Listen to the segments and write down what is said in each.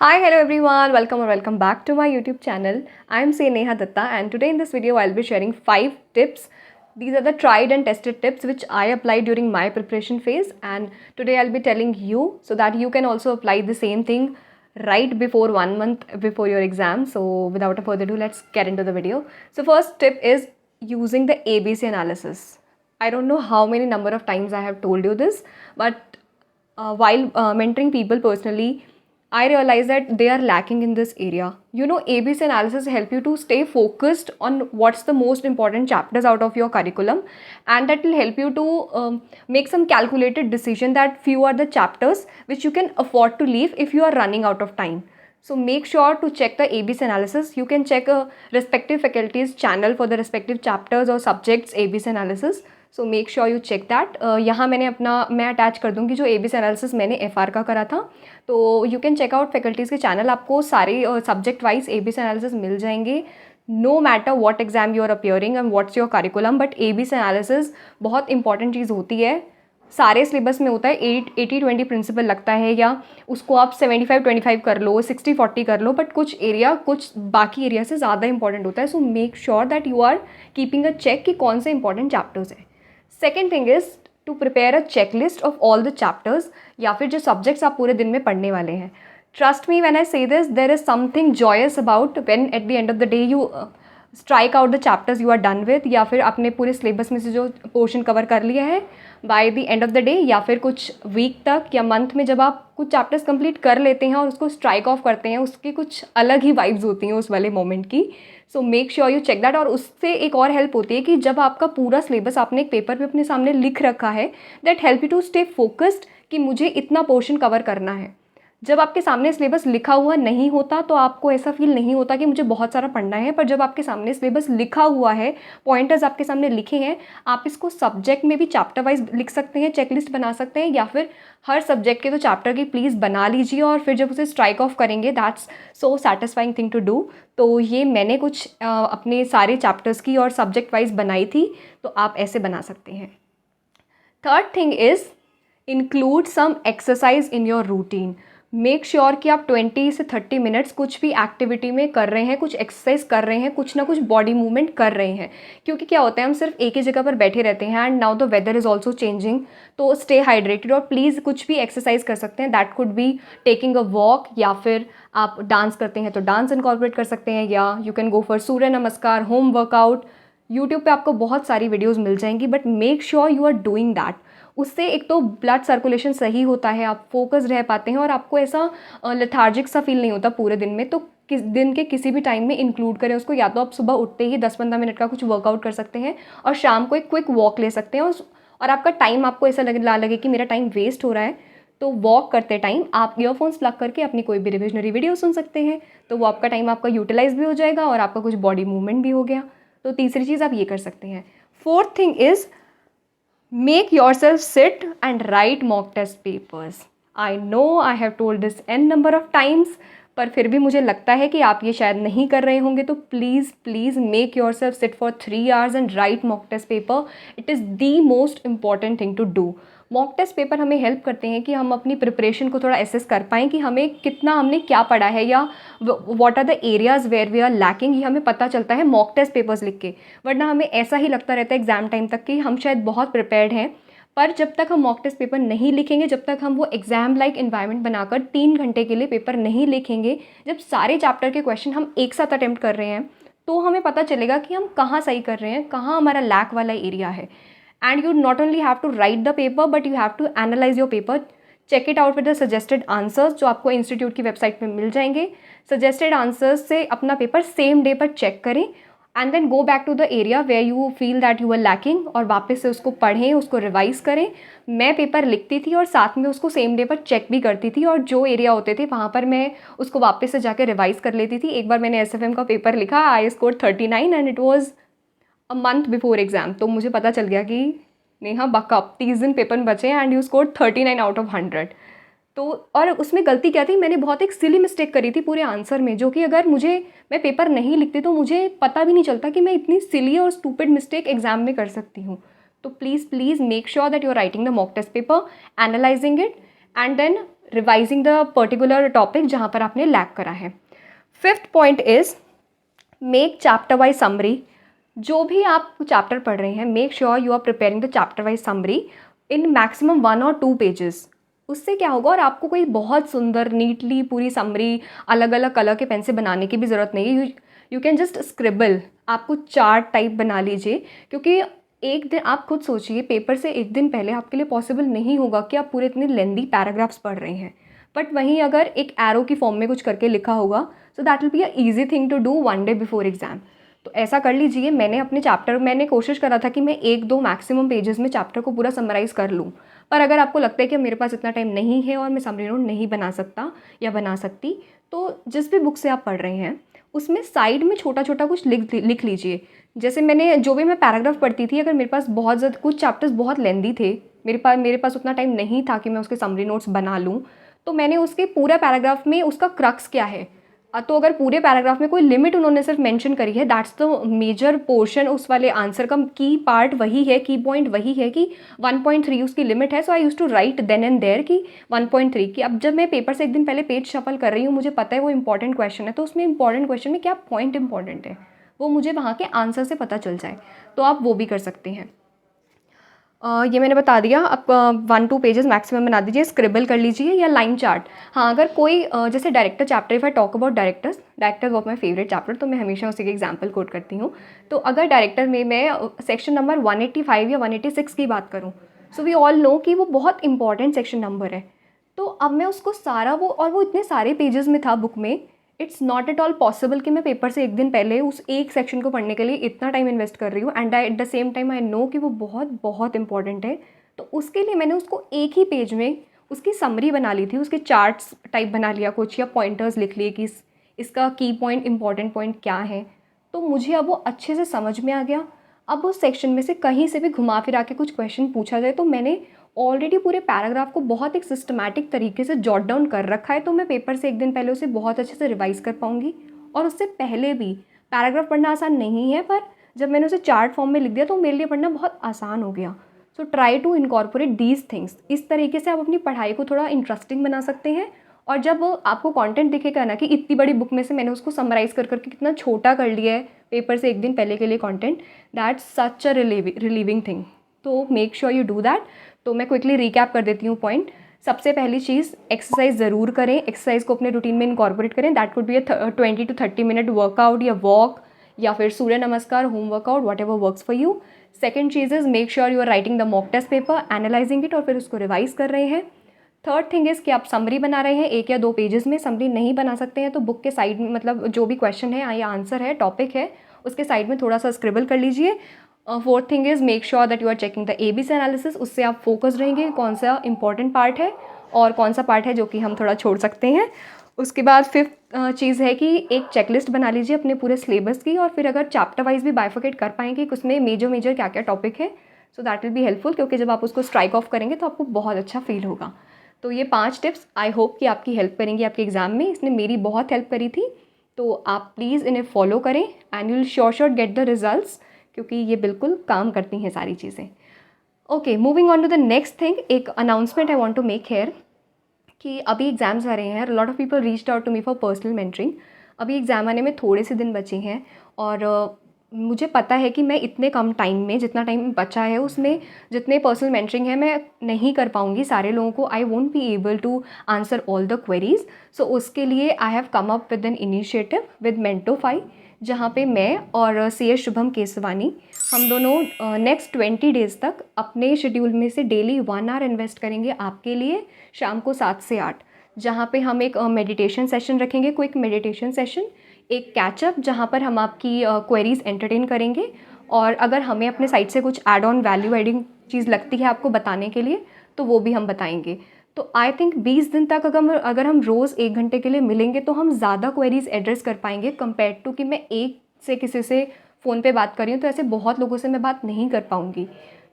Hi, hello everyone. Welcome or welcome back to my YouTube channel. I'm Say Neha Datta, and today in this video I'll be sharing 5 tips. These are the tried and tested tips which I applied during my preparation phase, and today I'll be telling you so that you can also apply the same thing right before 1 month before your exam. So without a further ado, let's get into the video. So first tip is using the ABC analysis. I don't know how many number of times I have told you this, but while mentoring people personally, I realize that they are lacking in this area. You know, ABC analysis help you to stay focused on what's the most important chapters out of your curriculum, and that will help you to make some calculated decision that few are the chapters which you can afford to leave if you are running out of time. So make sure to check the ABC analysis. You can check a respective faculty's channel for the respective chapters or subjects ABC analysis. So make sure you check that. यहाँ मैं attach कर दूँगी जो ABC analysis मैंने FR का करा था. तो you can check out faculties के चैनल. आपको सारे सब्जेक्ट वाइज ABC एनालिसिस मिल जाएंगे, no matter what exam you are appearing and what's your curriculum. But ABC analysis बहुत इंपॉर्टेंट चीज़ होती है. सारे सिलेबस में होता है 80-20 प्रिंसिपल लगता है, या उसको आप 75-25 कर लो, 60-40 कर लो, बट कुछ एरिया कुछ बाकी एरिया से ज़्यादा इंपॉर्टेंट होता है. So make sure that you are keeping a check कि कौन से इंपॉर्टेंट चैप्टर्स हैं. Second thing is to prepare a checklist of all the chapters, या फिर जो सब्जेक्ट्स आप पूरे दिन में पढ़ने वाले हैं. Trust me when I say this, there is something joyous about when at the end of the day you strike out the chapters you are done with, या फिर अपने पूरे सिलेबस में से जो पोर्शन कवर कर लिया है by the end of the day, या फिर कुछ वीक तक या मंथ में जब आप कुछ चैप्टर्स कंप्लीट कर लेते हैं और उसको स्ट्राइक ऑफ करते हैं, उसकी कुछ अलग ही वाइब्स होती हैं उस वाले मोमेंट की. So make sure you check that. और उससे एक और हेल्प होती है कि जब आपका पूरा सिलेबस आपने एक पेपर पे अपने सामने लिख रखा है, that help you to stay focused कि मुझे इतना पोर्शन कवर करना है. जब आपके सामने सिलेबस लिखा हुआ नहीं होता तो आपको ऐसा फील नहीं होता कि मुझे बहुत सारा पढ़ना है. पर जब आपके सामने सिलेबस लिखा हुआ है, पॉइंटर्स आपके सामने लिखे हैं, आप इसको सब्जेक्ट में भी चैप्टर वाइज लिख सकते हैं, चेकलिस्ट बना सकते हैं, या फिर हर सब्जेक्ट के तो चैप्टर की प्लीज़ बना लीजिए और फिर जब उसे स्ट्राइक ऑफ करेंगे, that's so satisfying thing to do. तो ये मैंने कुछ अपने सारे चैप्टर्स की और सब्जेक्ट वाइज बनाई थी, तो आप ऐसे बना सकते हैं. Third thing is include some exercise in your routine. Make sure कि आप 20 से 30 मिनट्स कुछ भी एक्टिविटी में कर रहे हैं, कुछ एक्सरसाइज कर रहे हैं, कुछ ना कुछ बॉडी मूवमेंट कर रहे हैं. क्योंकि क्या होता है, हम सिर्फ एक ही जगह पर बैठे रहते हैं, and now the weather is also changing. तो स्टे हाइड्रेटेड और प्लीज़ कुछ भी एक्सरसाइज कर सकते हैं. That could be taking a walk, या फिर आप डांस करते हैं तो डांस इनकॉर्पोरेट कर सकते हैं, या you can go for Surya Namaskar, home workout. YouTube पे आपको बहुत सारी वीडियोस मिल जाएंगी, but make sure you are doing that. उससे एक तो ब्लड सर्कुलेशन सही होता है, आप फोकस रह पाते हैं और आपको ऐसा लेथार्जिक सा फील नहीं होता पूरे दिन में. तो दिन के किसी भी टाइम में इंक्लूड करें उसको. या तो आप सुबह उठते ही 10-15 मिनट का कुछ वर्कआउट कर सकते हैं, और शाम को एक क्विक वॉक ले सकते हैं. और आपका टाइम, आपको ऐसा लगे कि मेरा टाइम वेस्ट हो रहा है, तो वॉक करते टाइम आप ईयरफोन्स प्लग करके अपनी कोई भी रिविजनरी वीडियो सुन सकते हैं. तो वो आपका टाइम आपका यूटिलाइज भी हो जाएगा और आपका कुछ बॉडी मूवमेंट भी हो गया. तो तीसरी चीज़ आप ये कर सकते हैं. Fourth thing is make yourself sit and write mock test papers. I know I have told this n number of times, पर फिर भी मुझे लगता है कि आप ये शायद नहीं कर रहे होंगे. तो please please make yourself sit for 3 hours and write mock test paper. It is the most important thing to do. Mock test paper हमें हेल्प करते हैं कि हम अपनी प्रिपरेशन को थोड़ा एसेस कर पाएँ कि हमने क्या पढ़ा है, या what are the areas where we are lacking. ये हमें पता चलता है मॉक टेस्ट पेपर्स लिख के. वरना हमें ऐसा ही लगता रहता है एग्ज़ाम टाइम तक कि हम शायद बहुत प्रिपेयर्ड हैं, पर जब तक हम मॉक टेस्ट पेपर नहीं लिखेंगे, जब तक हम वो एग्ज़ाम लाइक इन्वायरमेंट बनाकर 3 घंटे के लिए पेपर नहीं लिखेंगे, जब सारे चैप्टर के क्वेश्चन हम एक साथ अटैम्प्ट कर रहे हैं, तो हमें पता चलेगा कि हम कहाँ सही कर रहे हैं, कहाँ हमारा लैक वाला एरिया है. And you not only have to write the paper, but you have to analyse your paper. Check it out with the suggested answers जो आपको इंस्टीट्यूट की वेबसाइट पे मिल जाएंगे. सजेस्टेड आंसर्स से अपना पेपर सेम डे पर check करें, and then go back to the area where you feel that you are lacking, और वापस से उसको पढ़ें, उसको रिवाइज करें. मैं पेपर लिखती थी और साथ में उसको सेम डे पर चेक भी करती थी, और जो एरिया होते थे वहाँ पर मैं उसको वापस से जाकर रिवाइज कर लेती थी. एक बार मैंने SFM का पेपर लिखा, I score 39 and it was a month before exam. तो मुझे पता चल गया कि नेहा बकअप, 30 दिन पेपर में बचे and you score 39 out of 100. तो और उसमें गलती क्या थी, मैंने बहुत एक सिली मिस्टेक करी थी पूरे आंसर में, जो कि अगर मैं पेपर नहीं लिखती तो मुझे पता भी नहीं चलता कि मैं इतनी सिली और स्टूपिड मिस्टेक एग्जाम में कर सकती हूँ. तो please please make sure that you are writing the mock test paper, analysing it, and then revising the particular topic जहाँ पर आपने लैक करा है। 5th point is make chapter wise summary. जो भी आप चैप्टर पढ़ रहे हैं, make sure you are preparing the chapter wise summary in maximum 1 और 2 पेजेस। उससे क्या होगा, और आपको कोई बहुत सुंदर नीटली पूरी समरी अलग अलग कलर के पेन से बनाने की भी ज़रूरत नहीं है। यू कैन जस्ट स्क्रिबल, आपको चार्ट टाइप बना लीजिए, क्योंकि एक दिन आप खुद सोचिए, पेपर से एक दिन पहले आपके लिए पॉसिबल नहीं होगा कि आप पूरे इतने लेंदी पैराग्राफ्स पढ़ रहे हैं। बट वहीं अगर एक एरो की फॉर्म में कुछ करके लिखा होगा, so that will be a easy thing to do 1 day before exam. तो ऐसा कर लीजिए। मैंने कोशिश करा था कि मैं 1-2 मैक्सिमम पेजेस में चैप्टर को पूरा समराइज कर लूँ। पर अगर आपको लगता है कि मेरे पास इतना टाइम नहीं है और मैं समरी नोट नहीं बना सकता या बना सकती, तो जिस भी बुक से आप पढ़ रहे हैं उसमें साइड में छोटा छोटा कुछ लिख लीजिए। जैसे मैंने जो भी मैं पैराग्राफ पढ़ती थी, अगर मेरे पास बहुत ज़्यादा कुछ चैप्टर्स बहुत लेंदी थे, मेरे पास उतना टाइम नहीं था कि मैं उसके समरी नोट्स बना लूँ, तो मैंने उसके पूरा पैराग्राफ में उसका क्रक्स क्या है, तो अगर पूरे पैराग्राफ में कोई लिमिट उन्होंने सिर्फ मेंशन करी है, दैट्स द मेजर पोर्शन उस वाले आंसर का की पार्ट वही है, की पॉइंट वही है कि 1.3 उसकी लिमिट है। So I use to write then and there कि 1.3 कि अब जब मैं पेपर से एक दिन पहले पेज शफल कर रही हूँ, मुझे पता है वो इंपॉर्टेंट क्वेश्चन है, तो उसमें इंपॉर्टेंट क्वेश्चन में क्या पॉइंट इंपॉर्टेंट है वो मुझे वहाँ के आंसर से पता चल जाए। तो आप वो भी कर सकते हैं। ये मैंने बता दिया। आप 1-2 पेजेस मैक्सिमम बना दीजिए, स्क्रिबल कर लीजिए या लाइन चार्ट। हाँ, अगर कोई जैसे director chapter, if I talk about director was my favourite chapter, तो मैं हमेशा उसी के एग्जाम्पल कोट करती हूँ। तो अगर डायरेक्टर में मैं सेक्शन नंबर 185 या 186 की बात करूँ, सो वी ऑल नो कि वो बहुत इंपॉर्टेंट सेक्शन नंबर है। तो अब मैं उसको सारा वो इतने सारे पेजेस में था बुक में, it's not at all possible कि मैं पेपर से एक दिन पहले उस एक सेक्शन को पढ़ने के लिए इतना टाइम इन्वेस्ट कर रही हूँ, and at the same time I know कि वो बहुत बहुत इंपॉर्टेंट है। तो उसके लिए मैंने उसको एक ही पेज में उसकी समरी बना ली थी, उसके चार्ट्स टाइप बना लिया कुछ, या पॉइंटर्स लिख लिए कि इसका की पॉइंट, इंपॉर्टेंट पॉइंट क्या है। तो मुझे अब वो अच्छे से समझ में आ गया। अब उस सेक्शन में से कहीं से भी घुमा फिरा के कुछ क्वेश्चन पूछा जाए, तो मैंने ऑलरेडी पूरे पैराग्राफ को बहुत एक सिस्टमैटिक तरीके से जॉट डाउन कर रखा है, तो मैं पेपर से एक दिन पहले उसे बहुत अच्छे से रिवाइज कर पाऊंगी। और उससे पहले भी पैराग्राफ पढ़ना आसान नहीं है, पर जब मैंने उसे चार्ट फॉर्म में लिख दिया तो मेरे लिए पढ़ना बहुत आसान हो गया। So try to incorporate these things. इस तरीके से आप अपनी पढ़ाई को थोड़ा इंटरेस्टिंग बना सकते हैं। और जब आपको कंटेंट दिखेगा ना कि इतनी बड़ी बुक में से मैंने उसको समराइज़ कर करके कितना छोटा कर लिया है पेपर से एक दिन पहले के लिए content, that's such a relieving thing. तो make sure you do that. तो मैं क्विकली रिकैप कर देती हूँ पॉइंट। सबसे पहली चीज़, एक्सरसाइज ज़रूर करें, एक्सरसाइज को अपने रूटीन में इनकॉर्पोरेट करें। That could be a 20 to 30 minute workout या वॉक, या फिर Surya Namaskar, home workout, whatever works for you. Second चीज़ is make sure you are writing the mock test paper, analysing it और फिर उसको रिवाइज कर रहे हैं। थर्ड थिंग इज़ कि आप समरी बना रहे हैं 1 या 2 पेजेस में। समरी नहीं बना सकते हैं तो बुक के साइड में, मतलब जो भी क्वेश्चन है या आंसर है, टॉपिक है, उसके साइड में थोड़ा सा स्क्रिबल कर लीजिए। Fourth thing is make sure that you are checking the ABC analysis. उससे आप फोकस रहेंगे कौन सा इंपॉर्टेंट पार्ट है और कौन सा पार्ट है जो कि हम थोड़ा छोड़ सकते हैं। उसके बाद फिफ्थ चीज़ है कि एक चेकलिस्ट बना लीजिए अपने पूरे सिलेबस की, और फिर अगर चैप्टर वाइज भी बाइफिकेट कर पाएंगे कि उसमें मेजर क्या क्या टॉपिक है, सो दैट विल बी हेल्पफुल, क्योंकि जब आप उसको स्ट्राइक ऑफ करेंगे तो आपको बहुत अच्छा फील होगा। तो ये 5 टिप्स आई होप कि आपकी हेल्प करेंगी आपके एग्ज़ाम में। इसने मेरी बहुत हेल्प करी थी, तो आप प्लीज़ इन्हें फॉलो करें and you will sure get the results, क्योंकि ये बिल्कुल काम करती हैं सारी चीज़ें। Okay, moving on to the next thing, एक announcement I want to make here कि अभी एग्ज़ाम्स आ रहे हैं। Lot of people reached out to me for personal mentoring. अभी एग्ज़ाम आने में थोड़े से दिन बचे हैं, और मुझे पता है कि मैं इतने कम टाइम में, जितना टाइम बचा है उसमें जितने पर्सनल मेंटरिंग है मैं नहीं कर पाऊँगी सारे लोगों को। I won't be able to answer all the queries. So उसके लिए I have come up with an initiative with Mentofy, जहाँ पे मैं और CS शुभम केसवानी, हम दोनों नेक्स्ट 20 डेज़ तक अपने शेड्यूल में से डेली 1 आवर इन्वेस्ट करेंगे आपके लिए, शाम को 7 से 8, जहाँ पे हम एक मेडिटेशन सेशन रखेंगे, क्विक मेडिटेशन सेशन, एक कैचअप जहाँ पर हम आपकी क्वेरीज एंटरटेन करेंगे, और अगर हमें अपने साइड से कुछ ऐड ऑन वैल्यू एडिंग चीज़ लगती है आपको बताने के लिए तो वो भी हम बताएंगे। तो आई थिंक 20 दिन तक अगर हम रोज़ 1 घंटे के लिए मिलेंगे तो हम ज़्यादा क्वेरीज एड्रेस कर पाएंगे कंपेयर टू कि मैं एक से किसी से फ़ोन पे बात कर रही हूँ, तो ऐसे बहुत लोगों से मैं बात नहीं कर पाऊँगी।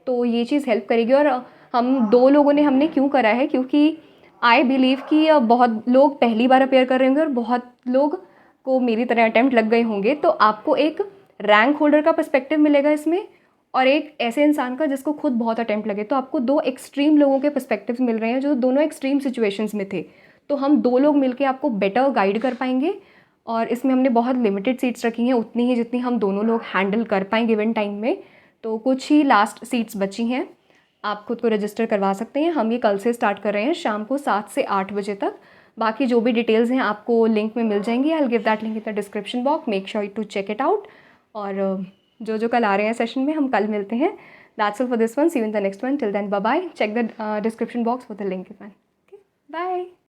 तो ये चीज़ हेल्प करेगी। और हम 2 लोगों ने हमने क्यों करा है, क्योंकि आई बिलीव कि बहुत लोग पहली बार अपेयर कर रहे होंगे और बहुत लोग को मेरी तरह अटैम्प्ट लग गए होंगे, तो आपको एक रैंक होल्डर का पर्सपेक्टिव मिलेगा इसमें, और एक ऐसे इंसान का जिसको खुद बहुत अटेम्प्ट लगे। तो आपको 2 एक्सट्रीम लोगों के पर्सपेक्टिव्स मिल रहे हैं जो दोनों एक्सट्रीम सिचुएशंस में थे। तो हम 2 लोग मिलके आपको बेटर गाइड कर पाएंगे, और इसमें हमने बहुत लिमिटेड सीट्स रखी हैं, उतनी ही जितनी हम दोनों लोग हैंडल कर पाएँ गिवन टाइम में। तो कुछ ही लास्ट सीट्स बची हैं, आप खुद को रजिस्टर करवा सकते हैं। हम ये कल से स्टार्ट कर रहे हैं शाम को 7 से 8 बजे तक। बाकी जो भी डिटेल्स हैं आपको लिंक में मिल जाएंगी। I will give that link in the description box, make sure to check it out. और जो कल आ रहे हैं सेशन में, हम कल मिलते हैं। That's all for this one, see you in the next one. Till then bye bye, check the description box for the link given. Okay, bye.